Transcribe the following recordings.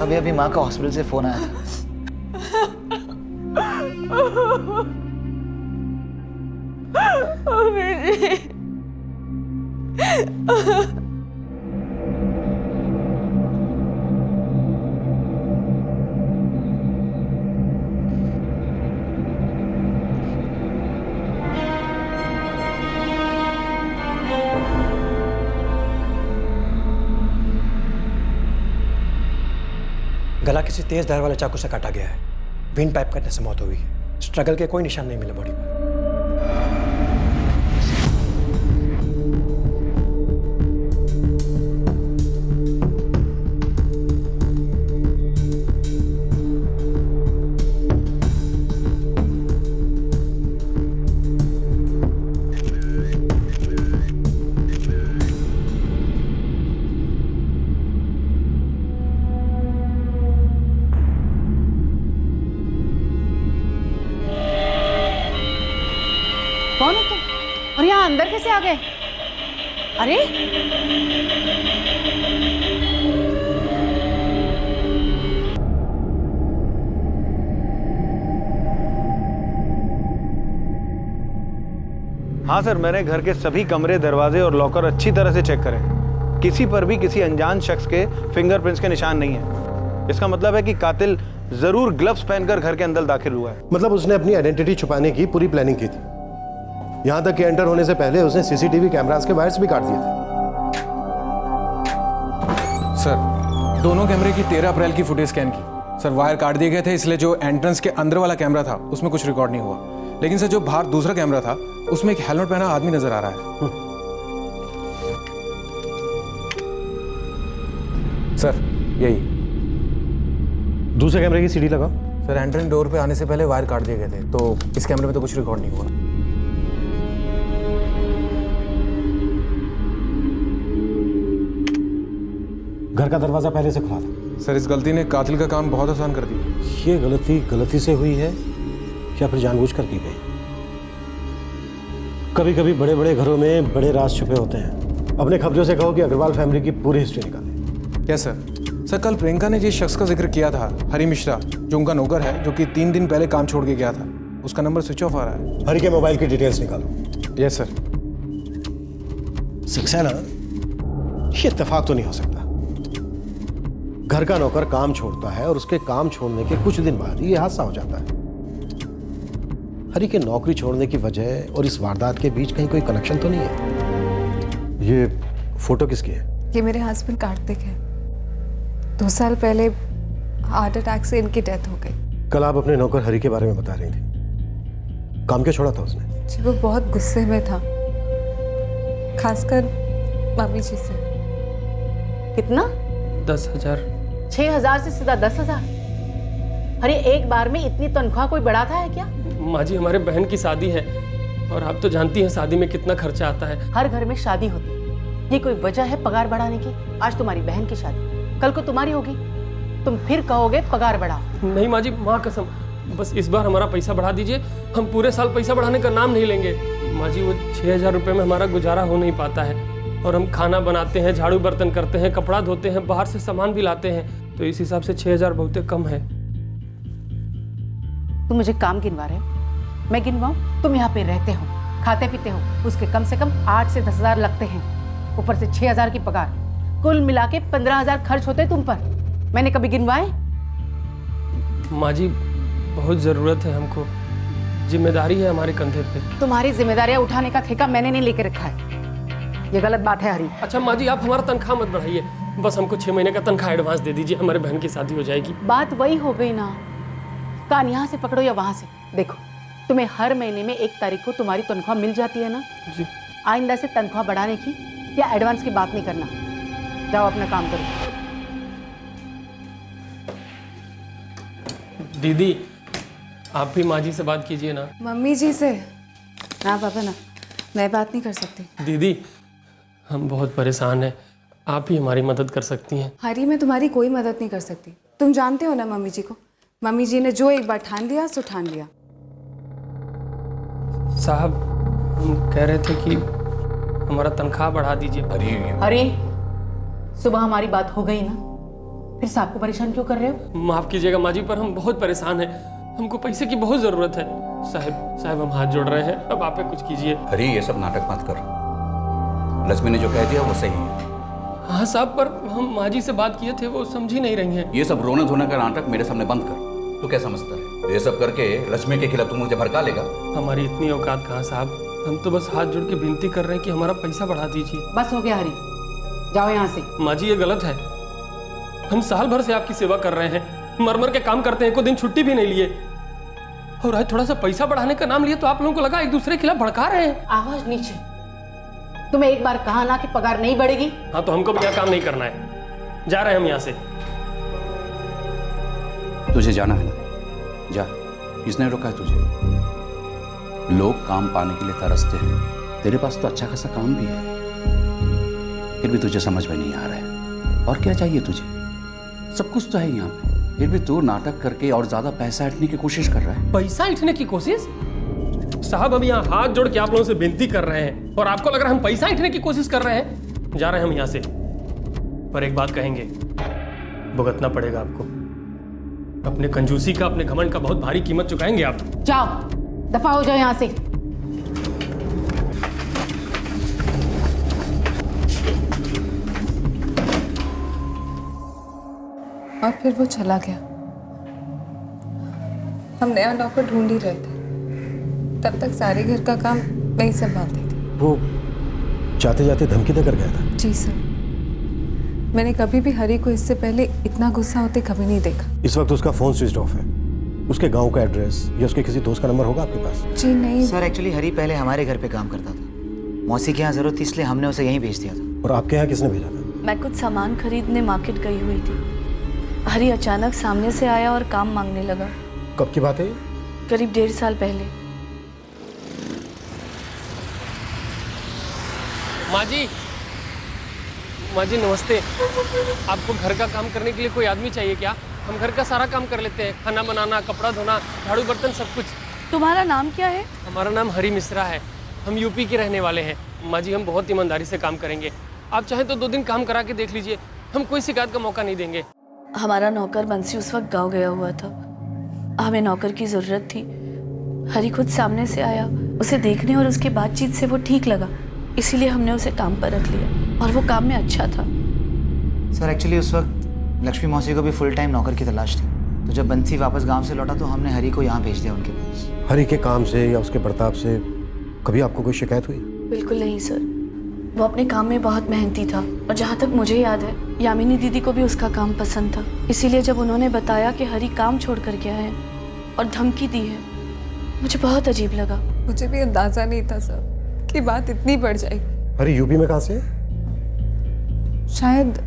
अभी अभी माँ का हॉस्पिटल से फोन आया था। गला किसी तेज धार वाले चाकू से काटा गया है। विंड पाइप कटने से मौत हुई है। स्ट्रगल के कोई निशान नहीं मिले बॉडी पर। कौन हो तुम? और यहाँ अंदर कैसे आ गए? अरे हाँ सर, मैंने घर के सभी कमरे, दरवाजे और लॉकर अच्छी तरह से चेक करे। किसी पर भी किसी अनजान शख्स के फिंगरप्रिंट्स के निशान नहीं है। इसका मतलब है कि कातिल जरूर ग्लव्स पहनकर घर के अंदर दाखिल हुआ है। मतलब उसने अपनी आइडेंटिटी छुपाने की पूरी प्लानिंग की थी। यहां तक कि एंटर होने से पहले उसने सीसीटीवी कैमरास के वायर्स भी काट दिए थे। सर, दोनों कैमरे की 13 अप्रैल की फुटेज स्कैन की। सर, वायर काट दिए गए थे, इसलिए जो एंट्रेंस के अंदर वाला कैमरा था उसमें कुछ रिकॉर्ड नहीं हुआ। लेकिन सर, जो बाहर दूसरा कैमरा था उसमें एक हेलमेट पहना आदमी नजर आ रहा है। सर, यही। दूसरे कैमरे की सीडी लगाओ। सर, एंट्रेंस डोर पे आने से पहले वायर काट दिए गए थे, तो इस कैमरे में तो कुछ रिकॉर्ड नहीं हुआ। घर का दरवाजा पहले से खुला था। सर, इस गलती ने कातिल का काम बहुत आसान कर दिया। ये गलती से हुई है या फिर जानबूझकर की गई? कभी कभी बड़े बड़े घरों में बड़े राज छुपे होते हैं। अपने खबरों से कहो कि अग्रवाल फैमिली की पूरी हिस्ट्री निकाले। क्या सर? सर, कल प्रियंका ने जिस शख्स का जिक्र किया था, हरी मिश्रा, जो उनका नौकर है, जो कि 3 दिन पहले काम छोड़ के गया था, उसका नंबर स्विच ऑफ आ रहा है। हरी के मोबाइल की डिटेल्स निकालो। Yes sir. सक्सेना, ये इत्तेफाक तो नहीं हो सकता। घर का नौकर काम छोड़ता है और उसके काम छोड़ने के कुछ दिन बाद ये हादसा हो जाता है। हरी के नौकरी छोड़ने की वजह और इस वारदात के बीच कहीं कोई कनेक्शन तो नहीं है? ये फोटो किसकी है? ये मेरे हस्बैंड कार्तिक है। 2 साल पहले हार्ट अटैक से इनकी डेथ हो गई। कल आप अपने नौकर हरी के बारे में बता रही थी। काम क्यों छोड़ा था उसने? जी, वो बहुत गुस्से में था, खासकर मम्मी जी से। कितना? 10,000। 6,000 से सीधा 10,000? अरे एक बार में इतनी तनख्वाह कोई बढ़ाता है क्या? माँ जी, हमारे बहन की शादी है और आप तो जानती हैं शादी में कितना खर्चा आता है। हर घर में शादी होती है, ये कोई वजह है पगार बढ़ाने की? आज तुम्हारी बहन की शादी, कल को तुम्हारी होगी, तुम फिर कहोगे पगार बढ़ाओ। नहीं माँ जी, माँ कसम, बस इस बार हमारा पैसा बढ़ा दीजिए। हम पूरे साल पैसा बढ़ाने का नाम नहीं लेंगे। माँ जी, वो 6,000 रुपये में हमारा गुजारा हो नहीं पाता है और हम खाना बनाते हैं, झाड़ू बर्तन करते हैं, कपड़ा धोते हैं, बाहर से सामान भी लाते हैं, तो इस हिसाब से 6,000 बहुत कम है। तुम मुझे काम गिनवा रहे हो? मैं गिनवाऊं? तुम यहाँ पे रहते हो, खाते पीते हो, उसके कम से कम 8 से 10,000 लगते हैं, ऊपर से 6,000 की पगार, कुल मिला के 15,000 खर्च होते तुम पर। मैंने कभी गिनवाए? माँ जी, बहुत ज़रूरत है हमको, जिम्मेदारी है हमारे कंधे पे। तुम्हारी जिम्मेदारियां उठाने का ठेका मैंने नहीं लेके रखा है, ये गलत बात है हरी। अच्छा माँ जी, आप हमारा तनख्वाह मत बढ़ाइए, बस हमको 6 महीने का तनख्वाह एडवांस दे दीजिए, हमारे बहन की शादी हो जाएगी। बात वही हो गई ना, कान यहाँ से पकड़ो या वहां से। देखो, तुम्हें हर महीने में 1 तारीख को तुम्हारी तनख्वाह मिल जाती है ना जी। आइंदा से तनख्वाह बढ़ाने की या एडवांस की बात नहीं करना। जाओ अपना काम करो। दीदी, आप भी माँ जी से बात कीजिए ना। मम्मी जी से? ना पापा ना, मैं बात नहीं कर सकती। दीदी, हम बहुत परेशान हैं, आप ही हमारी मदद कर सकती हैं। हरी, मैं तुम्हारी कोई मदद नहीं कर सकती। तुम जानते हो ना मम्मी जी को। मम्मी जी ने जो एक बार ठान लिया सो ठान लिया। साहब, हम कह रहे थे कि हमारा तनख्वाह बढ़ा दीजिए। अरे सुबह हमारी बात हो गई ना, फिर साहब को परेशान क्यों कर रहे हो? माफ कीजिएगा माँ जी, पर हम बहुत परेशान हैं। हमको पैसे की बहुत जरूरत है। साहब हम हाथ जोड़ रहे हैं, अब आप कुछ कीजिए। अरे ये सब नाटक मत कर। लक्ष्मी ने जो कह दिया वो सही है। हाँ साहब, पर हम माँ जी से बात किए थे, वो समझ ही नहीं रही हैं। ये सब रोने धोने का नाटक मेरे सामने बंद कर। तू क्या समझता है ये सब करके लक्ष्मी के खिलाफ तू मुझे भड़का लेगा? हमारी इतनी औकात कहाँ साहब, हम तो बस हाथ जोड़ के विनती कर रहे हैं कि हमारा पैसा बढ़ा दीजिए। बस हो गया हरी, जाओ यहाँ से। माँ जी ये गलत है। हम साल भर से आपकी सेवा कर रहे हैं, मर मर के काम करते हैं, को दिन छुट्टी भी नहीं लिए, और आज थोड़ा सा पैसा बढ़ाने का नाम लिए तो आप लोगों को लगा एक दूसरे के खिलाफ भड़का रहे हैं। आवाज नीचे। तुम्हें एक बार कहा ना कि पगार नहीं बढ़ेगी। हाँ तो हमको भी यहाँ काम नहीं करना है, जा रहे हैं हम यहाँ से। तुझे जाना है ना, जा। किसने रोका है तुझे? लोग काम पाने के लिए तरसते हैं, तेरे पास तो अच्छा खासा काम भी है, फिर भी तुझे समझ में नहीं आ रहा है। और क्या चाहिए तुझे? सब कुछ तो है यहाँ पे, फिर भी तू नाटक करके और ज्यादा पैसा ऐंठने की कोशिश कर रहा है। पैसा ऐंठने की कोशिश? साहब हम यहाँ हाथ जोड़ के आप लोगों से विनती कर रहे हैं और आपको लग रहा है हम पैसा ऐंठने की कोशिश कर रहे हैं। जा रहे हैं हम यहाँ से, पर एक बात कहेंगे, भुगतना पड़ेगा आपको। अपने कंजूसी का, अपने घमंड का बहुत भारी कीमत चुकाएंगे आप। जाओ, दफा हो जाओ यहाँ से। और फिर वो चला गया। हम नया नौकर ढूंढ ही रहे थे, तब तक सारे घर का काम मैं ही संभालती थी। वो जाते जाते धमकी देकर गया था? जी सर, मैंने कभी भी हरी को इससे पहले इतना गुस्सा होते कभी नहीं देखा। इस वक्त उसका फोन स्विच ऑफ है। उसके गांव का एड्रेस या उसके किसी दोस्त का नंबर होगा आपके पास? जी नहीं सर, एक्चुअली हरी पहले हमारे घर पे काम करता था। मौसी के यहाँ जरूरत थी, इसलिए हमने उसे यहीं भेज दिया था। और आपके यहाँ किसने भेजा था? मैं कुछ सामान खरीदने मार्केट गई हुई थी। हरी अचानक सामने से आया और काम मांगने लगा। कब की बात है? करीब 1.5 साल पहले। माँ जी नमस्ते। आपको घर का काम करने के लिए कोई आदमी चाहिए क्या? हम घर का सारा काम कर लेते हैं, खाना बनाना, कपड़ा धोना, झाड़ू बर्तन, सब कुछ। तुम्हारा नाम क्या है? हमारा नाम हरी मिश्रा है, हम यूपी के रहने वाले हैं। माँ जी हम बहुत ईमानदारी से काम करेंगे, आप चाहें तो 2 दिन काम करा के देख लीजिए, हम कोई शिकायत का मौका नहीं देंगे। हमारा नौकर बंसी उस वक्त गाँव गया हुआ था, हमें नौकर की ज़रूरत थी। हरी खुद सामने से आया, उसे देखने और उसके बातचीत से वो ठीक लगा, इसीलिए हमने उसे काम पर रख लिया और वो काम में अच्छा था। सर एक्चुअली उस वक्त लक्ष्मी मौसी को भी फुल टाइम नौकर की तलाश थी, तो जब बंसी वापस गांव से लौटा तो हमने हरी को यहाँ भेज दिया उनके पास। हरी के काम से या उसके बर्ताव से कभी आपको कोई शिकायत हुई? बिल्कुल नहीं सर, वो अपने काम में बहुत मेहनती था और जहाँ तक मुझे याद है यामिनी दीदी को भी उसका काम पसंद था। इसीलिए जब उन्होंने बताया कि हरी काम छोड़ कर गया है और धमकी दी है, मुझे बहुत अजीब लगा। मुझे भी अंदाजा नहीं था सर कि बात इतनी बढ़ जाएगी। हरी यूपी में कहाँ से है? शायद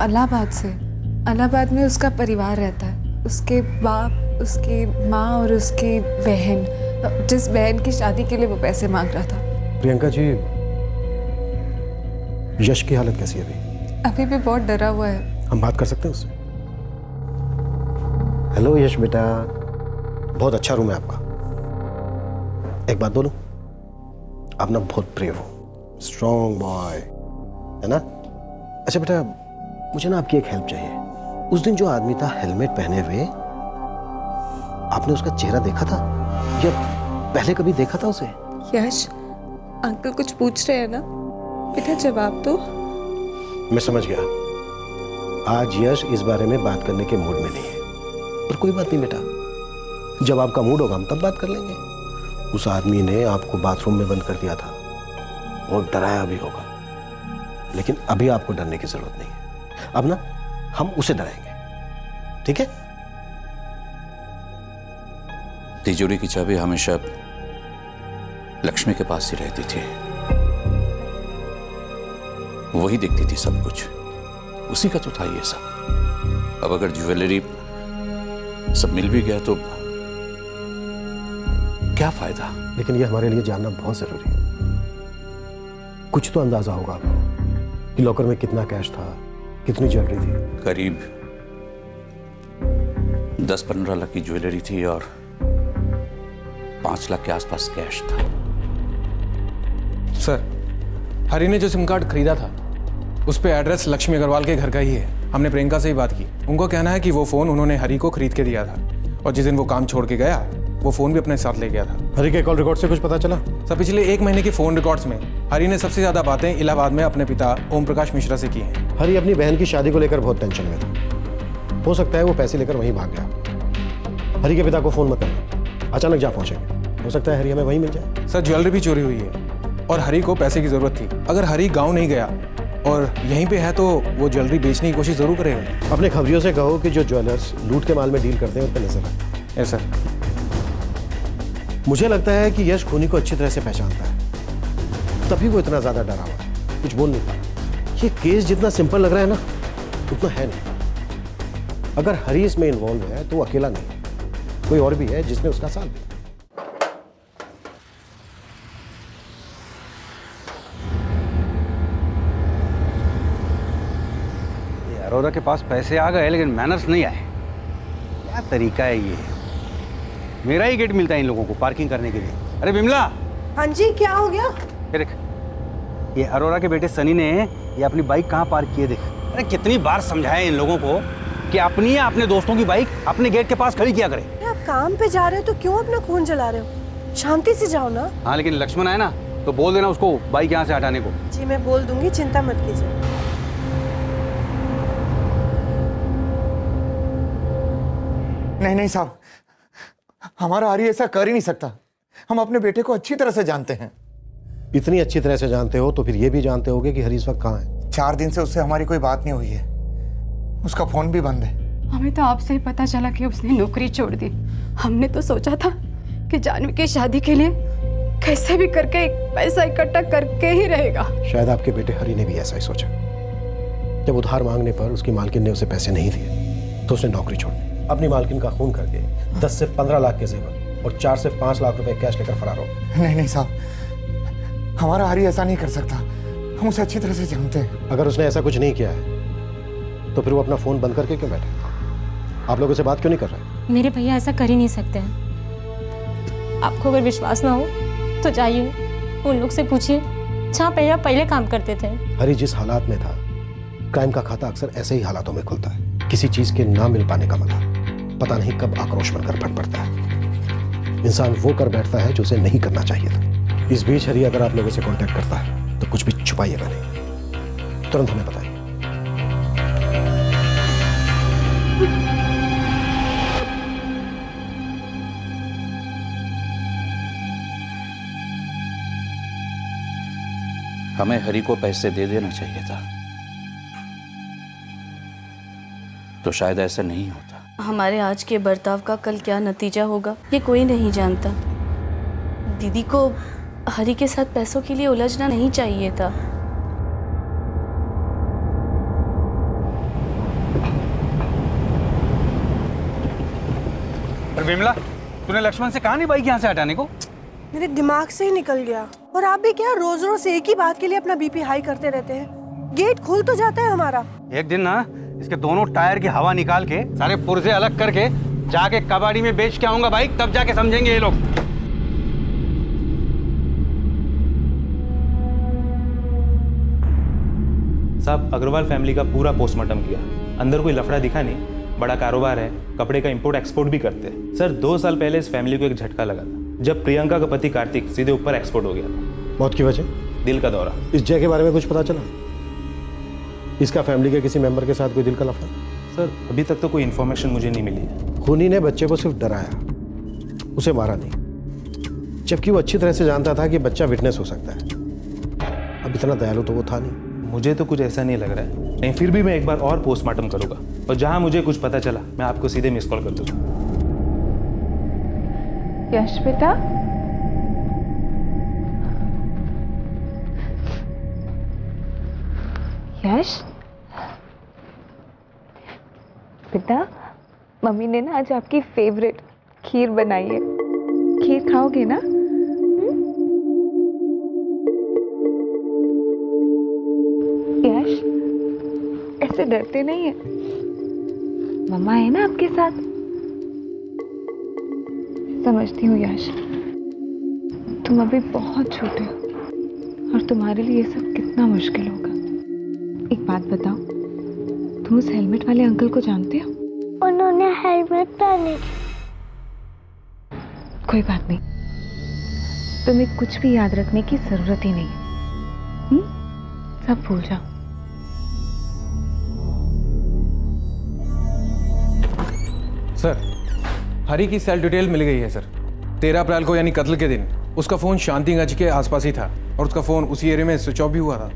इलाहाबाद से। इलाहाबाद में उसका परिवार रहता है, उसके बाप, उसकी माँ और उसकी बहन, जिस बहन की शादी के लिए वो पैसे मांग रहा था। प्रियंका जी, यश की हालत कैसी है अभी? अभी भी बहुत डरा हुआ है। हम बात कर सकते हैं उससे? हेलो यश बेटा, बहुत अच्छा रूम है आपका। एक बात बोलूं, आप ना बहुत ब्रेव हो, स्ट्रॉन्ग बॉय है ना? अच्छा बेटा, मुझे ना आपकी एक हेल्प चाहिए। उस दिन जो आदमी था हेलमेट पहने हुए, आपने उसका चेहरा देखा था या पहले कभी देखा था उसे? यश, अंकल कुछ पूछ रहे हैं ना, बेटा जवाब दो। मैं समझ गया, आज यश इस बारे में बात करने के मूड में नहीं है, पर कोई बात नहीं बेटा, जब आपका मूड होगा हम तब बात कर लेंगे। उस आदमी ने आपको बाथरूम में बंद कर दिया था और डराया भी होगा, लेकिन अभी आपको डरने की जरूरत नहीं है। अब ना हम उसे डराएंगे, ठीक है? तिजोरी की चाबी हमेशा लक्ष्मी के पास ही रहती थी, वही देखती थी सब कुछ, उसी का तो था ये सब। अब अगर ज्वेलरी सब मिल भी गया तो क्या फायदा? लेकिन ये हमारे लिए जानना बहुत जरूरी है। कुछ तो अंदाजा होगा आपको कि लॉकर में कितना कैश था, कितनी ज्वेलरी थी? करीब 10-15 लाख की ज्वेलरी थी और 5 लाख के आसपास कैश था। सर, हरी ने जो सिम कार्ड खरीदा था उस पे एड्रेस लक्ष्मी अग्रवाल के घर का ही है। हमने प्रियंका से ही बात की। उनको कहना है कि वो फ़ोन उन्होंने हरी को खरीद के दिया था और जिस दिन वो काम छोड़ के गया वो फ़ोन भी अपने साथ ले गया था। हरी के कॉल रिकॉर्ड से कुछ पता चला? सर पिछले 1 महीने की फ़ोन रिकॉर्ड्स में हरी ने सबसे ज़्यादा बातें इलाहाबाद में अपने पिता ओम प्रकाश मिश्रा से की हैं। हरी अपनी बहन की शादी को लेकर बहुत टेंशन में था। हो सकता है वो पैसे लेकर वहीं भाग गया। हरी के पिता को फ़ोन मत करना, अचानक जा पहुंचेंगे। हो सकता है हरी हमें वहीं मिल जाए। सर ज्वेलरी भी चोरी हुई है और हरी को पैसे की ज़रूरत थी। अगर हरी गाँव नहीं गया और यहीं पे है तो वो ज्वेलरी बेचने की कोशिश ज़रूर करेगा। अपने खबरियों से कहो कि जो ज्वेलर्स लूट के माल में डील करते हैं उन पर नजर रखें। Yes sir. मुझे लगता है कि यश खूनी को अच्छी तरह से पहचानता है, तभी वो इतना ज्यादा डरा हुआ है, कुछ बोल नहीं पा रहा। ये केस जितना सिंपल लग रहा है ना, उतना है नहीं। अगर हरी इसमें इन्वॉल्व है तो वो अकेला नहीं है, कोई और भी है जिसने उसका साथ दिया। अरोरा के पास पैसे आ गए लेकिन मैनर्स नहीं आए। क्या तरीका है ये? मेरा ही गेट मिलता है इन लोगों को पार्किंग करने के लिए। अरे बिमला। हाँ जी, क्या हो गया? ये देख, ये अरोरा के बेटे सनी ने ये अपनी बाइक कहाँ पार्क की है देख। अरे कितनी बार समझाया इन लोगों को कि अपनी या अपने दोस्तों की बाइक अपने गेट के पास खड़ी किया करे। आप काम पे जा रहे हो तो क्यों अपना खून जला रहे हो? शांति से जाओ ना। हाँ लेकिन लक्ष्मण है ना, तो बोल देना उसको बाइक यहाँ से हटाने को। जी मैं बोल दूंगी, चिंता मत कीजिए। नहीं साहब, हमारा हरी ऐसा कर ही नहीं सकता। हम अपने बेटे को अच्छी तरह से जानते हैं। इतनी अच्छी तरह से जानते हो तो फिर ये भी जानते होगे कि हरी इस वक्त कहाँ है। 4 दिन से उससे हमारी कोई बात नहीं हुई है, उसका फोन भी बंद है। हमें तो आपसे ही पता चला कि उसने नौकरी छोड़ दी। हमने तो सोचा था कि जानवी की शादी के लिए कैसे भी करके पैसा इकट्ठा करके ही रहेगा। शायद आपके बेटे हरी ने भी ऐसा ही सोचा। जब उधार मांगने पर उसकी मालकिन ने उसे पैसे नहीं दिए तो उसने नौकरी छोड़ दी। अपनी मालकिन का खून करके 10 से 15 लाख के जेवर और 4 से 5 लाख रुपए कैश लेकर फरार हो। नहीं साहब, हमारा हरी ऐसा नहीं कर सकता। हम उसे अच्छी तरह से जानते हैं। अगर उसने ऐसा कुछ नहीं किया है तो फिर वो अपना फोन बंद करके क्यों बैठे? आप लोगों से बात क्यों नहीं कर रहे? मेरे भैया ऐसा कर ही नहीं सकते हैं। आपको अगर विश्वास ना हो तो जाइए उन लोग से पूछिए जहाँ भैया पहले काम करते थे। हरी जिस हालात में था, क्राइम का खाता अक्सर ऐसे ही हालातों में खुलता है। किसी चीज के ना मिल पाने का मजा पता नहीं कब आक्रोश बनकर फट पड़ता है। इंसान वो कर बैठता है जो उसे नहीं करना चाहिए था। इस बीच हरी अगर आप लोगों से कांटेक्ट करता है तो कुछ भी छुपाइएगा नहीं, तुरंत हमें बताइए। हमें हरी को पैसे दे देना चाहिए था, तो शायद ऐसा नहीं होता। हमारे आज के बर्ताव का कल क्या नतीजा होगा ये कोई नहीं जानता। दीदी को हरी के साथ पैसों के लिए उलझना नहीं चाहिए था। पर बिमला, तूने लक्ष्मण से कहा नहीं बाइक यहाँ से हटाने को? मेरे दिमाग से ही निकल गया। और आप भी क्या रोज रोज एक ही बात के लिए अपना बीपी हाई करते रहते हैं? गेट खुल तो जाता है हमारा। एक दिन ना इसके दोनों टायर की हवा निकाल के सारे पुर्जे अलग करके जाके कबाड़ी में बेच के आऊंगा बाइक, तब जाके समझेंगे ये लोग। साहब, अग्रवाल फैमिली का पूरा पोस्टमार्टम किया, अंदर कोई लफड़ा दिखा नहीं। बड़ा कारोबार है, कपड़े का इंपोर्ट एक्सपोर्ट भी करते हैं। सर 2 साल पहले इस फैमिली को एक झटका लगा था जब प्रियंका का पति कार्तिक सीधे ऊपर एक्सपोर्ट हो गया था। मौत की वजह? दिल का दौरा। इस जय के बारे में कुछ पता चला? इसका फैमिली के किसी मेंबर के साथ कोई दिल का लफड़ा? सर अभी तक तो कोई इन्फॉर्मेशन मुझे नहीं मिली है। खूनी ने बच्चे को सिर्फ डराया, उसे मारा नहीं, जबकि वो अच्छी तरह से जानता था कि बच्चा विटनेस हो सकता है। अब इतना दयालु तो वो था नहीं। मुझे तो कुछ ऐसा नहीं लग रहा है, नहीं फिर भी मैं एक बार और पोस्टमार्टम करूंगा और जहां मुझे कुछ पता चला मैं आपको सीधे मिस कॉल कर दूंगा। यश बेटा, यश बेटा, मम्मी ने ना आज आपकी फेवरेट खीर बनाई है। खीर खाओगे ना? यश, ऐसे डरते नहीं है, मम्मा है ना आपके साथ। समझती हूँ यश, तुम अभी बहुत छोटे हो और तुम्हारे लिए ये सब कितना मुश्किल होगा। एक बात बताओ, तुम उस हेलमेट वाले अंकल को जानते हो? उन्होंने हेलमेट पहनी थी। कोई बात नहीं, तुम्हें कुछ भी याद रखने की जरूरत ही नहीं है। सब भूल जाओ। सर, हरी की सेल डिटेल मिल गई है सर। 13 अप्रैल को यानी कत्ल के दिन उसका फोन शांतिगंज के आसपास ही था और उसका फोन उसी एरिया में स्विच ऑफ भी हुआ था।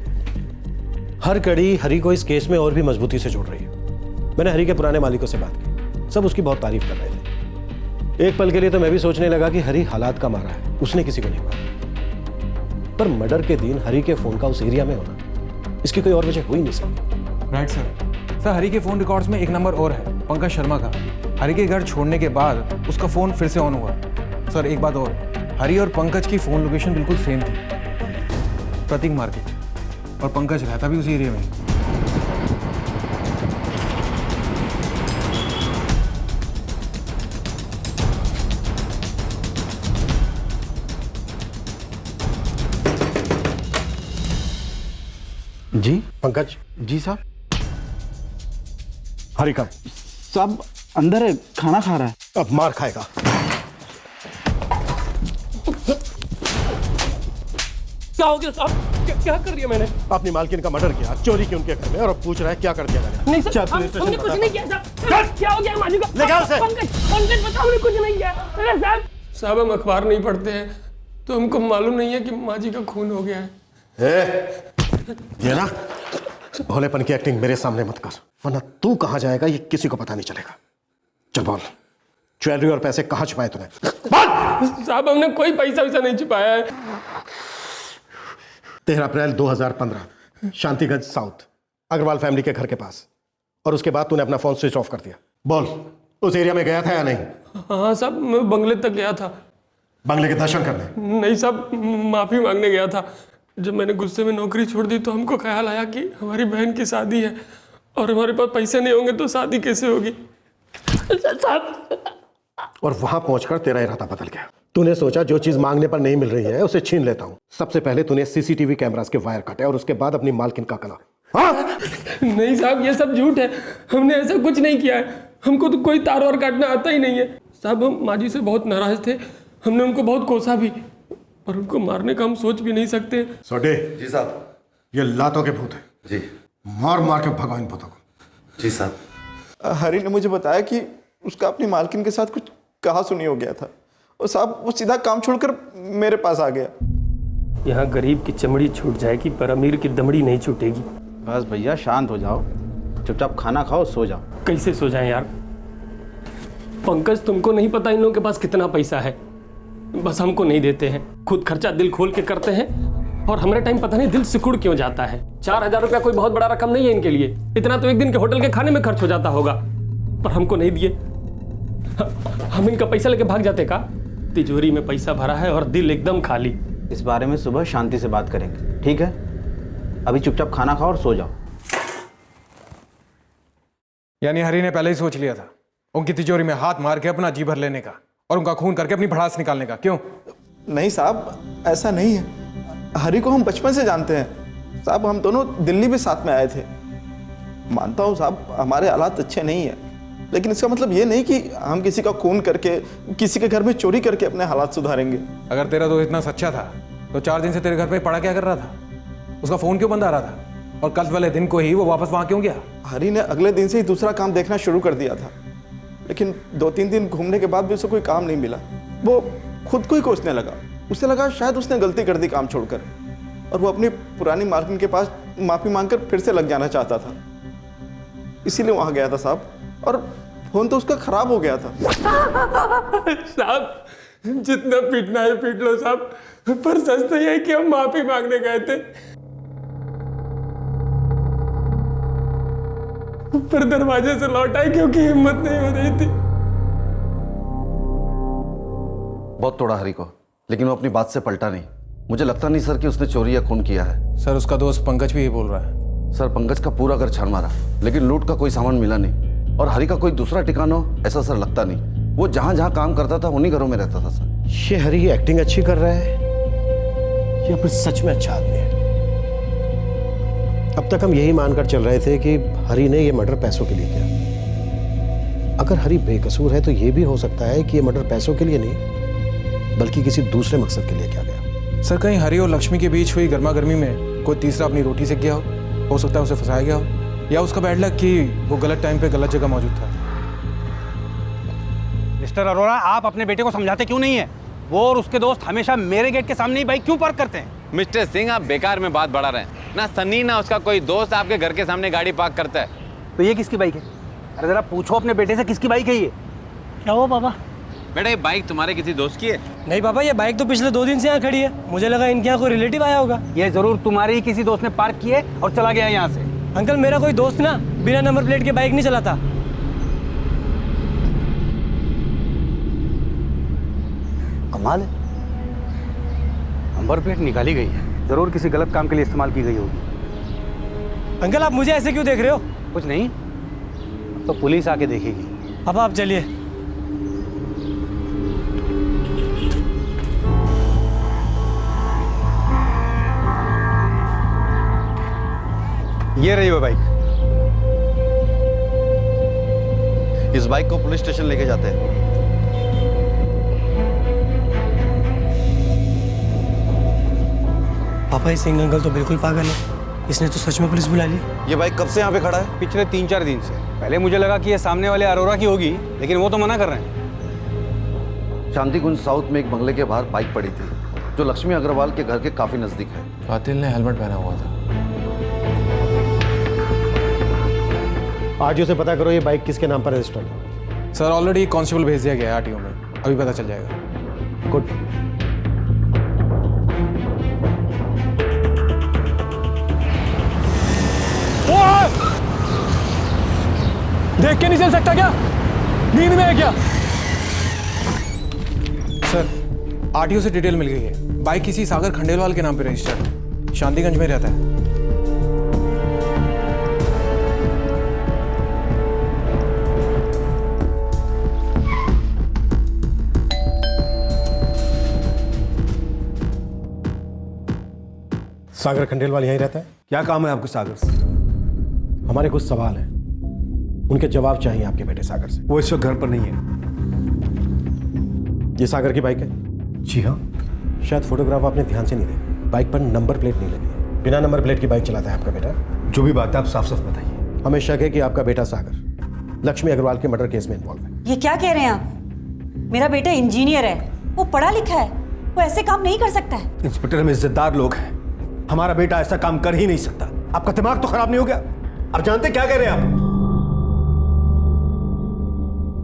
हर कड़ी हरी को इस केस में और भी मजबूती से जोड़ रही है। मैंने हरी के पुराने मालिकों से बात की, सब उसकी बहुत तारीफ कर रहे थे। एक पल के लिए तो मैं भी सोचने लगा कि हरी हालात का मारा है, उसने किसी को नहीं मारा। पर मर्डर के दिन हरी के फोन का उस एरिया में होना, इसकी कोई और वजह हो ही नहीं सकती। Right sir. हरी के फोन रिकॉर्ड्स में एक नंबर और है, पंकज शर्मा का। हरी के घर छोड़ने के बाद उसका फोन फिर से ऑन हुआ। सर एक बात और, हरी और पंकज की फोन लोकेशन बिल्कुल सेम थी, प्रतीक मार्केट, और पंकज रहता भी उसी एरिया में। जी पंकज। जी साहब। हरी कब? साहब अंदर है, खाना खा रहा है। अब मार खाएगा। क्या हो गया साहब? क्या कर दिया मैंने? अपनी मालकिन का मर्डर किया, चोरी की उनके घर में, और अब पूछ रहा है क्या कर दिया मैंने। नहीं सर, हमने कुछ नहीं किया साहब। क्या हो गया माजी को? ले जाओ उसे। पंकज बताओ, हमने कुछ नहीं किया। अरे साहब हम अखबार नहीं पढ़ते हैं तो हमको मालूम नहीं है कि माजी का खून हो गया है। ये ना भोलेपन की एक्टिंग मेरे सामने मत कर, वरना तू कहां जाएगा ये किसी को पता नहीं चलेगा। चल बोल, ज्वेलरी और पैसे कहां छुपाए तूने? साहब हमने कोई पैसा वैसा नहीं छुपाया है। 13 अप्रैल 2015 शांतिगंज साउथ अग्रवाल फैमिली के घर के पास, और उसके बाद तूने अपना फोन स्विच ऑफ कर दिया। बोल, उस एरिया में गया था या नहीं? हाँ साहब, मैं बंगले तक गया था। बंगले के दर्शन करने? नहीं साहब, माफी मांगने गया था। जब मैंने गुस्से में नौकरी छोड़ दी तो हमको ख्याल आया कि हमारी बहन की शादी है और हमारे पास पैसे नहीं होंगे तो शादी कैसे होगी साहब। और वहां पहुंचकर तेरा इरादा बदल गया। तूने सोचा जो चीज मांगने पर नहीं मिल रही है उसे छीन लेता हूं। सबसे पहले तूने सीसीटीवी कैमरास के वायर काटे और उसके बाद अपनी मालकिन का गला। नहीं साहब, ये सब झूठ है। हमने ऐसा कुछ नहीं किया है। हमको तो कोई तार वार काटना आता ही नहीं है साहब। हम माजी से बहुत नाराज थे, हमने उनको बहुत कोसा भी, पर उनको मारने का हम सोच भी नहीं सकते। सोडे। जी साहब। ये लातों के भूत है जी, मार मार के भगाओ इन भूतों को। जी साहब। हरी ने मुझे बताया कि उसका अपनी मालकिन के साथ कुछ कहा सुनी हो गया था, और साहब वो सीधा काम छोड़कर मेरे पास आ गया। यहाँ गरीब की चमड़ी छूट जाएगी पर अमीर की दमड़ी नहीं छूटेगी। बस भैया शांत हो जाओ, चुपचाप खाना खाओ, सो जाओ। कैसे सो जाएं यार? पंकज तुमको नहीं पता इन लोगों के पास कितना पैसा है, बस हमको नहीं देते हैं। खुद खर्चा दिल खोल के करते हैं और हमारे टाइम पता नहीं दिल सिकुड़ क्यों जाता है। 4000 रुपया कोई बहुत बड़ा रकम नहीं है इनके लिए, इतना तो एक दिन के होटल के खाने में खर्च हो जाता होगा, पर हमको नहीं दिए। हम इनका पैसा लेके भाग जाते का? तिजोरी में पैसा भरा है और दिल एकदम खाली। इस बारे में सुबह शांति से बात करेंगे, ठीक है? अभी चुपचाप खाना खाओ और सो जाओ। यानी हरी ने पहले ही सोच लिया था उनकी तिजोरी में हाथ मार के अपना जी भर लेने का और उनका खून करके अपनी भड़ास निकालने का। क्यों? नहीं साहब, ऐसा नहीं है। हरी को हम बचपन से जानते हैं साहब, हम दोनों दिल्ली भी साथ में आए थे। मानता हूँ साहब हमारे हालात अच्छे नहीं है, लेकिन इसका मतलब ये नहीं कि हम किसी का खून करके, किसी के घर में चोरी करके अपने हालात सुधारेंगे। अगर तेरा दोस्त इतना सच्चा था तो 4 दिन से तेरे घर पे पड़ा क्या कर रहा था? उसका फोन क्यों बंद आ रहा था? और कल वाले दिन को ही वो वापस वहां क्यों गया? हरी ने अगले दिन से ही दूसरा काम देखना शुरू कर दिया था, लेकिन 2-3 दिन घूमने के बाद भी उसे कोई काम नहीं मिला। वो खुद को ही कोसने लगा। उसे लगा शायद उसने गलती कर दी काम छोड़कर, और वो अपनी पुरानी मालकिन के पास माफी मांगकर फिर से लग जाना चाहता था। इसीलिए वहां गया था साहब, और फोन तो उसका खराब हो गया था। साहब जितना पीटना है पीट लो साहब, पर सच तो यह है कि हम माफी मांगने गए थे, पर दरवाजे से लौट आए क्योंकि हिम्मत नहीं हो रही थी। बहुत तोड़ा हरी को, लेकिन वो अपनी बात से पलटा नहीं। मुझे लगता नहीं सर कि उसने चोरी या खून किया है। सर उसका दोस्त पंकज भी ये बोल रहा है। सर पंकज का पूरा घर छान मारा, लेकिन लूट का कोई सामान मिला नहीं, और हरी का कोई दूसरा ठिकाना हो ऐसा सर लगता नहीं। वो जहां जहां काम करता था उन्हीं घरों में रहता था सर। ये हरी एक्टिंग अच्छी कर रहा है या फिर सच में अच्छा आदमी है? अब तक हम यही मानकर चल रहे थे कि हरी ने ये मर्डर पैसों के लिए किया। अगर हरी बेकसूर है तो ये भी हो सकता है कि ये मर्डर पैसों के लिए नहीं बल्कि किसी दूसरे मकसद के लिए किया गया। सर कहीं हरी और लक्ष्मी के बीच हुई गर्मा गर्मी में कोई तीसरा अपनी रोटी सेक गया हो सकता है उसे फंसाया गया हो, या उसका बैड लक कि वो गलत टाइम पे गलत जगह मौजूद था। मिस्टर अरोड़ा, आप अपने बेटे को समझाते क्यों नहीं है? वो और उसके दोस्त हमेशा मेरे गेट के सामने ही बाइक क्यों पार्क करते हैं? मिस्टर सिंह, आप बेकार में बात बढ़ा रहे हैं ना। सनी ना उसका कोई दोस्त आपके घर के सामने गाड़ी पार्क करता है। तो ये किसकी बाइक है? अरे जरा पूछो अपने बेटे से, किसकी बाइक है ये? क्या हुआ पापा? बेटा ये बाइक तुम्हारे किसी दोस्त की है? नहीं पापा, ये बाइक तो पिछले 2 दिन से यहाँ खड़ी है। मुझे लगा इनके यहाँ कोई रिलेटिव आया होगा। ये जरूर तुम्हारे ही किसी दोस्त ने पार्क की है और चला गया यहाँ से। अंकल, मेरा कोई दोस्त ना बिना नंबर प्लेट के बाइक नहीं चलाता। कमाल है, नंबर प्लेट निकाली गई है, जरूर किसी गलत काम के लिए इस्तेमाल की गई होगी। अंकल, आप मुझे ऐसे क्यों देख रहे हो? कुछ नहीं, तो पुलिस आके देखेगी। पापा आप चलिए। ये रही वो बाइक। इस बाइक को पुलिस स्टेशन लेके जाते हैं। पापा ये सिंह अंकल तो बिल्कुल पागल है, इसने तो सच में पुलिस बुला ली। ये बाइक कब से यहाँ पे खड़ा है? पिछले 3-4 दिन से। पहले मुझे लगा कि ये सामने वाले अरोड़ा की होगी, लेकिन वो तो मना कर रहे हैं। शांतिकुंज साउथ में एक बंगले के बाहर बाइक पड़ी थी जो लक्ष्मी अग्रवाल के घर के काफी नजदीक है। कातिल ने हेलमेट पहना हुआ था। आज उसे पता करो ये बाइक किसके नाम पर रजिस्टर्ड है। सर ऑलरेडी कांस्टेबल भेज दिया गया है आरटीओ में, अभी पता चल जाएगा। गुड। देख के नहीं चल सकता क्या? नींद में है क्या? सर आरटीओ से डिटेल मिल गई है। बाइक किसी सागर खंडेलवाल के नाम पे रजिस्टर्ड है, शांतिगंज में रहता है। सागर खंडेलवाल यहीं रहता है? क्या काम है आपको सागर से? हमारे कुछ सवाल हैं, उनके जवाब चाहिए आपके बेटे सागर से। वो इस वक्त घर पर नहीं है। ये सागर की बाइक है? जी हाँ। शायद फोटोग्राफ आपने ध्यान से नहीं देखा, बाइक पर नंबर प्लेट नहीं लगी है। बिना नंबर प्लेट की बाइक चलाता है आपका बेटा? जो भी बात है आप साफ साफ बताइए। हमें शक है कि आपका बेटा सागर लक्ष्मी अग्रवाल के मर्डर केस में इन्वॉल्व है। ये क्या कह रहे हैं आप? मेरा बेटा इंजीनियर है, वो पढ़ा लिखा है, वो ऐसे काम नहीं कर सकता है। इंस्पेक्टर, हम इज्जतदार लोग हैं, हमारा बेटा ऐसा काम कर ही नहीं सकता। आपका दिमाग तो खराब नहीं हो गया? आप जानते क्या कह रहे हैं आप?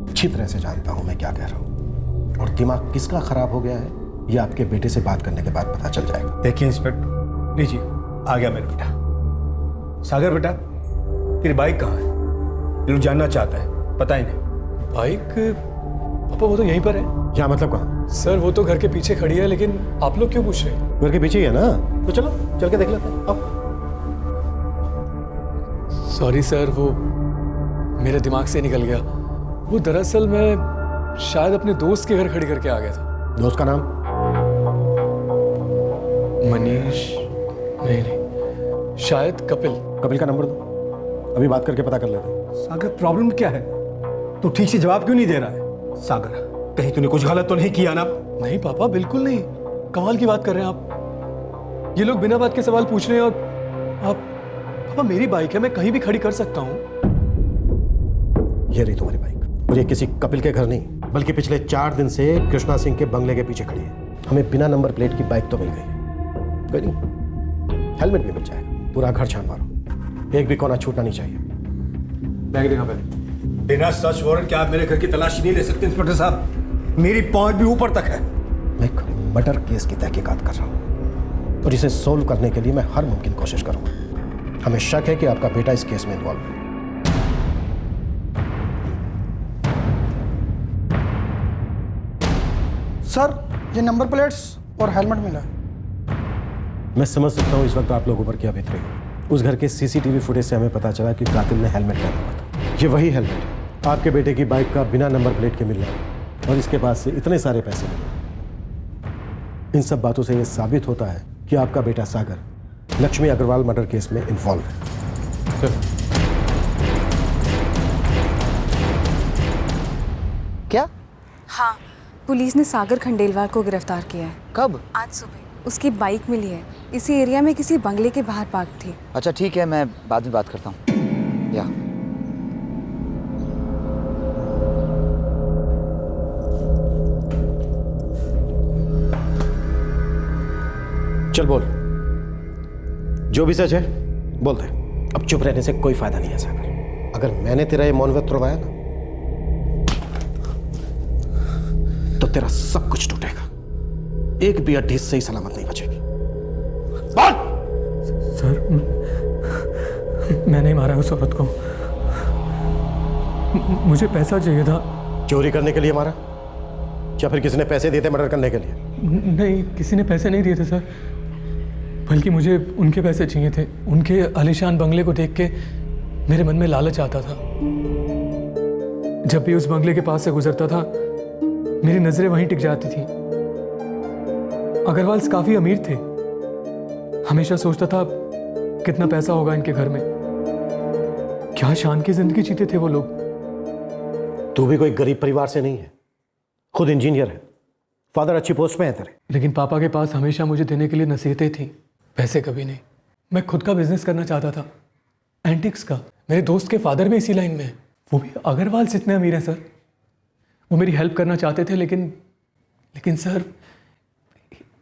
अच्छी तरह से जानता हूं मैं क्या कह रहा हूं, और दिमाग किसका खराब हो गया है ये आपके बेटे से बात करने के बाद पता चल जाएगा। देखिए इंस्पेक्टर, लीजिए आ गया मेरा बेटा। सागर बेटा, तेरी बाइक कहाँ है? ये लोग जानना चाहता है, पता ही नहीं। बाइक पापा वो तो यहीं पर है। क्या मतलब कहाँ? सर वो तो घर के पीछे खड़ी है, लेकिन आप लोग क्यों पूछ रहे हैं? घर के पीछे ही है ना, तो चलो चल के देख लेते हैं। अब सॉरी सर, वो मेरे दिमाग से निकल गया। वो दरअसल मैं शायद अपने दोस्त के घर खड़ी करके आ गया था। दोस्त का नाम? मनीष? नहीं, शायद कपिल। कपिल का नंबर दो, अभी बात करके पता कर लेते हैं। सागर, प्रॉब्लम क्या है? तू ठीक से जवाब क्यों नहीं दे रहा है? सागर, कहीं तूने कुछ गलत तो नहीं किया ना? नहीं पापा, बिल्कुल नहीं। कमाल की बात कर रहे हैं आप। ये लोग बिना बात के सवाल पूछ रहे हैं और आप। पापा मेरी बाइक है, मैं कहीं भी खड़ी कर सकता हूँ। ये रही तुम्हारी बाइक, और ये किसी कपिल के घर नहीं बल्कि पिछले 4 दिन से कृष्णा सिंह के बंगले के पीछे खड़ी है। हमें बिना नंबर प्लेट की बाइक तो मिल गई है, कोई नहीं, हेलमेट भी मिल जाएगा। पूरा घर छान मारो, एक भी कोना छूटना नहीं चाहिए। बैग दिखा पहले। बिना सर्च वारंट के आप मेरे घर की तलाशी नहीं ले सकते इंस्पेक्टर साहब, मेरी पहुंच भी ऊपर तक है। मैं एक मर्डर केस की तहकीकात कर रहा हूँ और इसे सोल्व करने के लिए मैं हर मुमकिन कोशिश करूंगा। हमें शक है कि आपका बेटा इस केस में इन्वॉल्व है। सर ये नंबर प्लेट्स और हेलमेट मिला है। मैं समझ सकता हूँ इस वक्त आप लोगों पर क्या बीत रही है। उस घर के सीसीटीवी फुटेज से हमें पता चला कि कातिल ने हेलमेट पहना हुआ था। ये वही हेलमेट है आपके बेटे की बाइक का बिना नंबर प्लेट के मिलना और इसके पास से इतने सारे पैसे मिलना। इन सब बातों से यह साबित होता है कि आपका बेटा सागर लक्ष्मी अग्रवाल मर्डर केस में इन्वॉल्व है। क्या? हाँ, पुलिस ने सागर खंडेलवाल को गिरफ्तार किया है। कब? आज सुबह। उसकी बाइक मिली है, इसी एरिया में किसी बंगले के बाहर पार्क थी। अच्छा ठीक है, मैं बाद में बात करता हूँ। या चल बोल, जो भी सच है बोल दे। अब चुप रहने से कोई फायदा नहीं है सागर। अगर मैंने तेरा ये मौन व्रत तोड़वाया ना तो तेरा सब कुछ टूटेगा, एक भी हड्डी सही सलामत नहीं बचेगी। बोल। सर, मैंने मारा उस औरत को। मुझे पैसा चाहिए था। चोरी करने के लिए मारा या फिर किसी ने पैसे दिए थे मर्डर करने के लिए? नहीं, किसी ने पैसे नहीं दिए थे सर, बल्कि मुझे उनके पैसे चाहिए थे। उनके आलीशान बंगले को देख के मेरे मन में लालच आता था। जब भी उस बंगले के पास से गुजरता था मेरी नजरें वहीं टिक जाती थी। अग्रवाल्स काफी अमीर थे। हमेशा सोचता था कितना पैसा होगा इनके घर में। क्या शान की जिंदगी जीते थे वो लोग। तू भी कोई गरीब परिवार से नहीं है, खुद इंजीनियर है, फादर अच्छी पोस्ट पे है तेरे। लेकिन पापा के पास हमेशा मुझे देने के लिए नसीहतें थी, पैसे कभी नहीं। मैं खुद का बिजनेस करना चाहता था, एंटिक्स का। मेरे दोस्त के फादर भी इसी लाइन में है, वो भी अग्रवाल से इतने अमीर हैं सर। वो मेरी हेल्प करना चाहते थे, लेकिन सर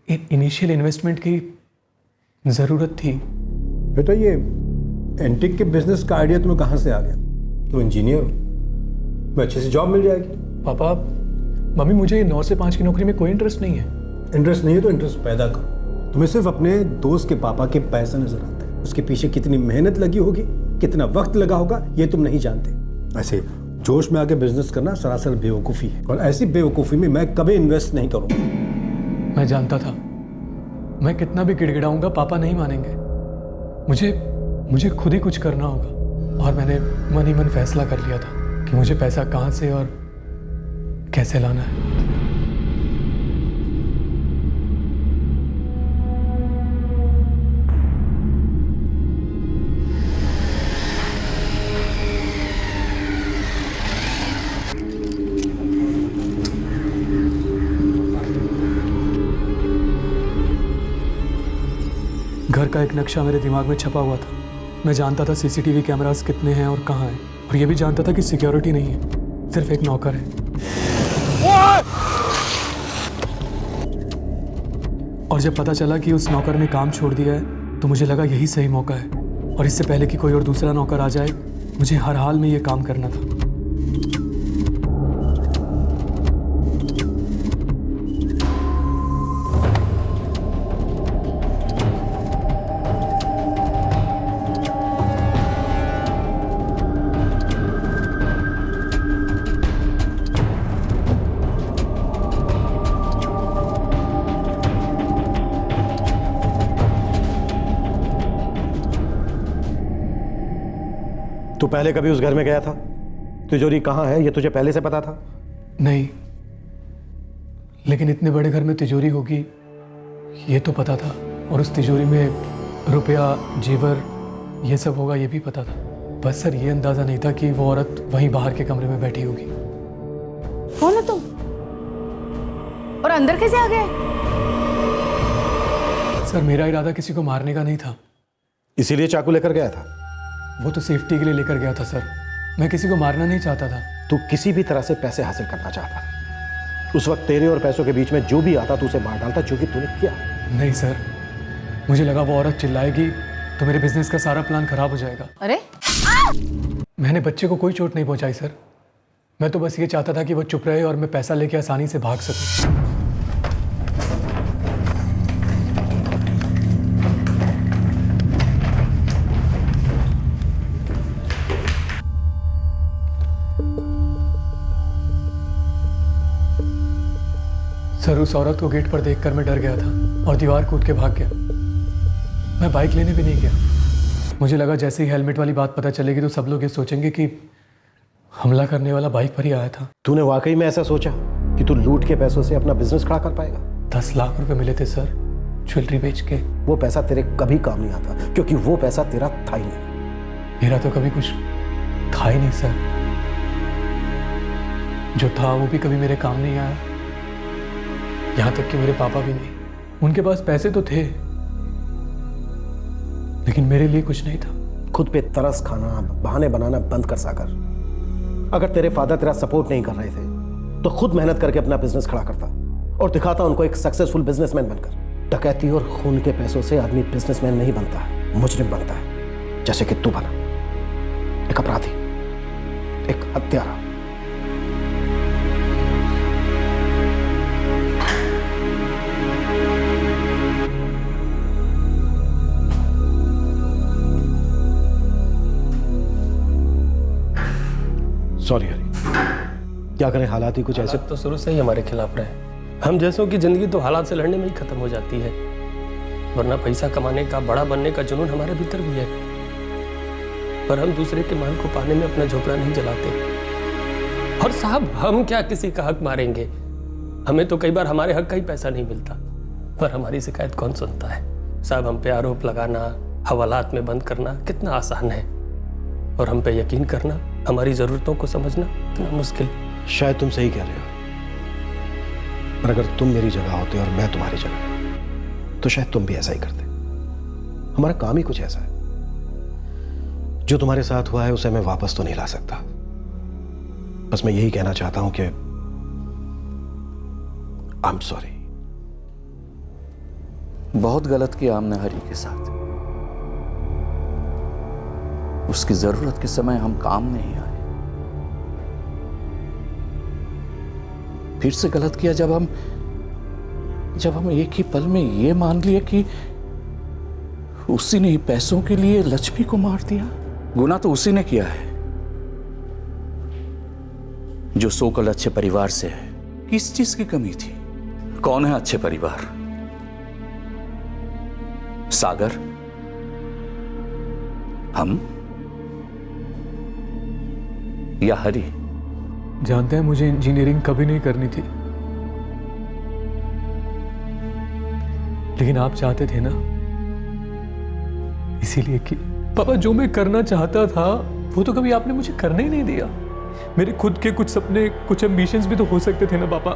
इनिशियल इन्वेस्टमेंट की ज़रूरत थी। बेटा, ये एंटिक के बिजनेस का आइडिया तुम्हें कहाँ से आ गया? तुम इंजीनियर हो, मैं अच्छे से जॉब मिल जाएगी। पापा, मम्मी, मुझे 9 से 5 की नौकरी में कोई इंटरेस्ट नहीं है। इंटरेस्ट नहीं है तो इंटरेस्ट पैदा करो। तुम्हें सिर्फ अपने दोस्त के पापा के पैसा नजर आता है, उसके पीछे कितनी मेहनत लगी होगी, कितना वक्त लगा होगा, ये तुम नहीं जानते। ऐसे जोश में आके बिजनेस करना सरासर बेवकूफ़ी है, और ऐसी बेवकूफ़ी में मैं कभी इन्वेस्ट नहीं करूँगा। मैं जानता था मैं कितना भी गिड़गिड़ाऊंगा पापा नहीं मानेंगे। मुझे खुद ही कुछ करना होगा, और मैंने मन ही मन फैसला कर लिया था कि मुझे पैसा कहाँ से और कैसे लाना है। घर का एक नक्शा मेरे दिमाग में छपा हुआ था। मैं जानता था सीसीटीवी कैमरास कितने हैं और कहाँ हैं, और ये भी जानता था कि सिक्योरिटी नहीं है, सिर्फ एक नौकर है। और जब पता चला कि उस नौकर ने काम छोड़ दिया है तो मुझे लगा यही सही मौका है, और इससे पहले कि कोई और दूसरा नौकर आ जाए मुझे हर हाल में ये काम करना था। तू पहले कभी उस घर में गया था? तिजोरी कहाँ है ये तुझे पहले से पता था? नहीं, लेकिन इतने बड़े घर में तिजोरी होगी ये तो पता था, और उस तिजोरी में रुपया, जेवर, ये सब होगा ये भी पता था। बस सर ये अंदाजा नहीं था कि वो औरत वहीं बाहर के कमरे में बैठी होगी। कौन हो तुम? और अंदर कैसे आ गए? सर मेरा इरादा किसी को मारने का नहीं था। इसीलिए चाकू लेकर गया था? वो तो सेफ्टी के लिए लेकर गया था सर, मैं किसी को मारना नहीं चाहता था। तू किसी भी तरह से पैसे हासिल करना चाहता था। उस वक्त तेरे और पैसों के बीच में जो भी आता तू उसे मार डालता, जो कि तूने किया। नहीं सर, मुझे लगा वो औरत चिल्लाएगी तो मेरे बिजनेस का सारा प्लान खराब हो जाएगा। अरे मैंने बच्चे को कोई चोट नहीं पहुंचाई सर, मैं तो बस ये चाहता था कि वो चुप रहे और मैं पैसा लेके आसानी से भाग सकूं। सर उस औरत को गेट पर देखकर मैं डर गया था और दीवार कूद के भाग गया। मैं बाइक लेने भी नहीं गया। मुझे लगा जैसे ही हेलमेट वाली बात पता चलेगी तो सब लोग ये सोचेंगे कि हमला करने वाला बाइक पर ही आया था। तूने वाकई में ऐसा सोचा कि तू लूट के पैसों से अपना बिजनेस खड़ा कर पाएगा? 10 लाख रुपए मिले थे सर, ज्वेलरी बेच के। वो पैसा तेरे कभी काम नहीं आता, क्योंकि वो पैसा तेरा था ही नहीं। मेरा तो कभी कुछ था ही नहीं सर। जो था वो भी कभी मेरे काम नहीं आया, यहां तक कि मेरे पापा भी नहीं। उनके पास पैसे तो थे, लेकिन मेरे लिए कुछ नहीं था। खुद पे तरस खाना, बहाने बनाना बंद कर सागर। अगर तेरे फादर तेरा सपोर्ट नहीं कर रहे थे तो खुद मेहनत करके अपना बिजनेस खड़ा करता और दिखाता उनको एक सक्सेसफुल बिजनेसमैन बनकर। डकैती और खून के पैसों से आदमी बिजनेसमैन नहीं बनता है, मुजरिम बनता है, जैसे कि तू बना। एक अपराधी, एक हत्यारा। सॉरी हरी, क्या करें, हालात ही कुछ ऐसे। तो शुरू से ही हमारे खिलाफ रहे। हम जैसों की जिंदगी तो हालात से लड़ने में ही खत्म हो जाती है, वरना पैसा कमाने का, बड़ा बनने का जुनून हमारे भीतर भी है, पर हम दूसरे के माल को पाने में अपना झोपड़ा नहीं जलाते। और साहब, हम क्या किसी का हक मारेंगे? हमें तो कई बार हमारे हक का ही पैसा नहीं मिलता, पर हमारी शिकायत कौन सुनता है? साहब, हम पे आरोप लगाना, हवालात में बंद करना कितना आसान है, और हम पे यकीन करना, हमारी जरूरतों को समझना इतना मुश्किल। शायद तुम सही कह रहे हो, पर अगर तुम मेरी जगह होते और मैं तुम्हारी जगह, तो शायद तुम भी ऐसा ही करते। हमारा काम ही कुछ ऐसा है। जो तुम्हारे साथ हुआ है उसे मैं वापस तो नहीं ला सकता। बस मैं यही कहना चाहता हूं कि आई एम सॉरी। बहुत गलत किया हमने हरी के साथ। उसकी जरूरत के समय हम काम नहीं आए। फिर से गलत किया जब हम एक ही पल में ये मान लिए कि उसी ने ही पैसों के लिए लक्ष्मी को मार दिया। गुनाह तो उसी ने किया है जो सोकल अच्छे परिवार से है। किस चीज की कमी थी? कौन है अच्छे परिवार? सागर, हम या हरी? जानते हैं मुझे इंजीनियरिंग कभी नहीं करनी थी, लेकिन आप चाहते थे ना, इसीलिए कि पापा जो मैं करना चाहता था वो तो कभी आपने मुझे करने ही नहीं दिया। मेरे खुद के कुछ सपने, कुछ एम्बिशंस भी तो हो सकते थे ना पापा।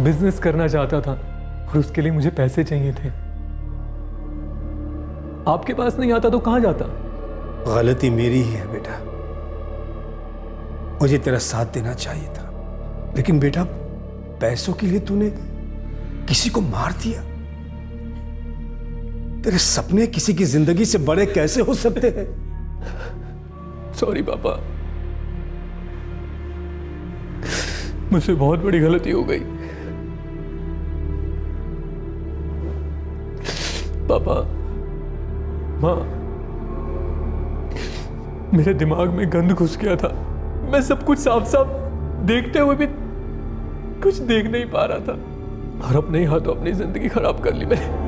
बिजनेस करना चाहता था और उसके लिए मुझे पैसे चाहिए थे। आपके पास नहीं आता तो कहां जाता? गलती मेरी ही है बेटा, मुझे तेरा साथ देना चाहिए था, लेकिन बेटा पैसों के लिए तूने किसी को मार दिया। तेरे सपने किसी की जिंदगी से बड़े कैसे हो सकते हैं? सॉरी पापा, मुझसे बहुत बड़ी गलती हो गई। पापा, माँ, मेरे दिमाग में गंद घुस गया था। मैं सब कुछ साफ साफ देखते हुए भी कुछ देख नहीं पा रहा था, और अपने ही हाथों अपनी जिंदगी खराब कर ली मैंने।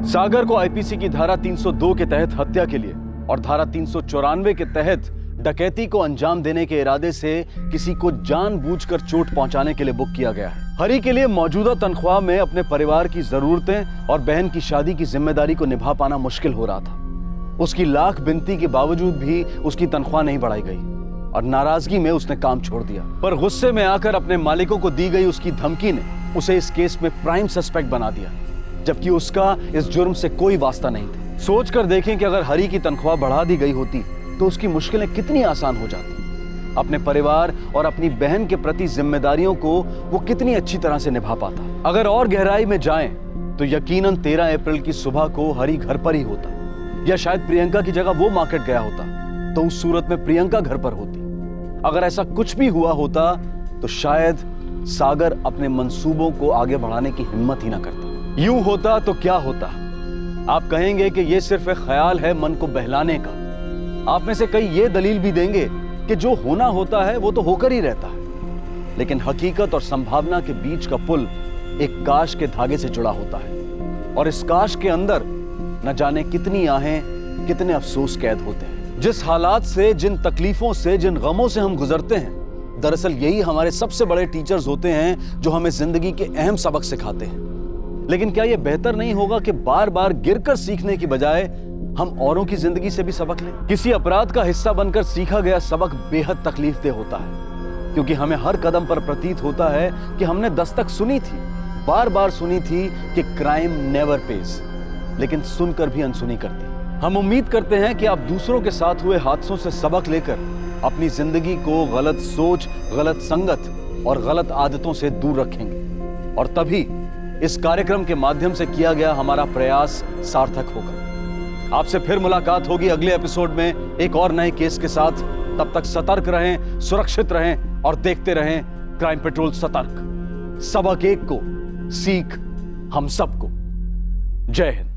सागर को आईपीसी की धारा 302 के तहत हत्या के लिए और धारा 394 के तहत डकैती को अंजाम देने के इरादे से किसी को जानबूझकर चोट पहुंचाने के लिए बुक किया गया है। हरी के लिए मौजूदा तनख्वाह में अपने परिवार की जरूरतें और बहन की शादी की जिम्मेदारी को निभा पाना मुश्किल हो रहा था। उसकी लाख विनती के बावजूद भी उसकी तनख्वाह नहीं बढ़ाई गई और नाराजगी में उसने काम छोड़ दिया। पर गुस्से में आकर अपने मालिकों को दी गई उसकी धमकी ने उसे इस केस में प्राइम सस्पेक्ट बना दिया, जबकि उसका इस जुर्म से कोई वास्ता नहीं था। सोच कर देखें कि अगर हरी की तनख्वाह बढ़ा दी गई होती तो उसकी मुश्किलें कितनी आसान हो जाती। अपने परिवार और अपनी बहन के प्रति जिम्मेदारियों को वो कितनी अच्छी तरह से निभा पाता। अगर और गहराई में जाएं तो यकीनन 13 अप्रैल की सुबह को हरी घर पर ही होता, या शायद प्रियंका की जगह वो मार्केट गया होता, तो उस सूरत में प्रियंका घर पर होती। अगर ऐसा कुछ भी हुआ होता तो शायद सागर अपने मंसूबों को आगे बढ़ाने की हिम्मत ही ना करता। यूं होता तो क्या होता? आप कहेंगे कि यह सिर्फ एक ख्याल है मन को बहलाने का। आप में से कई ये दलील भी देंगे कि जो होना होता है वो तो होकर ही रहता है, लेकिन हकीकत और संभावना के बीच का पुल एक काश के धागे से जुड़ा होता है, और इस काश के अंदर न जाने कितनी आहें, कितने अफसोस कैद होते हैं। जिस हालात से, जिन तकलीफों से, जिन गमों से हम गुजरते हैं, दरअसल यही हमारे सबसे बड़े टीचर्स होते हैं जो हमें जिंदगी के अहम सबक सिखाते हैं। लेकिन क्या यह बेहतर नहीं होगा कि बार बार गिरकर सीखने की बजाय हम औरों की जिंदगी से भी सबक लें? किसी अपराध का हिस्सा बनकर सीखा गया सबक बेहद तकलीफदेह होता है, क्योंकि हमें हर कदम पर प्रतीत होता है कि हमने दस्तक सुनी थी, बार बार सुनी थी कि क्राइम नेवर पेज, लेकिन सुनकर भी अनसुनी करती। हम उम्मीद करते हैं कि आप दूसरों के साथ हुए हादसों से सबक लेकर अपनी जिंदगी को गलत सोच, गलत संगत और गलत आदतों से दूर रखेंगे, और तभी इस कार्यक्रम के माध्यम से किया गया हमारा प्रयास सार्थक होगा। आपसे फिर मुलाकात होगी अगले एपिसोड में एक और नए केस के साथ। तब तक सतर्क रहें, सुरक्षित रहें और देखते रहें क्राइम पेट्रोल सतर्क। सबक एक को, सीख हम सबको। जय हिंद।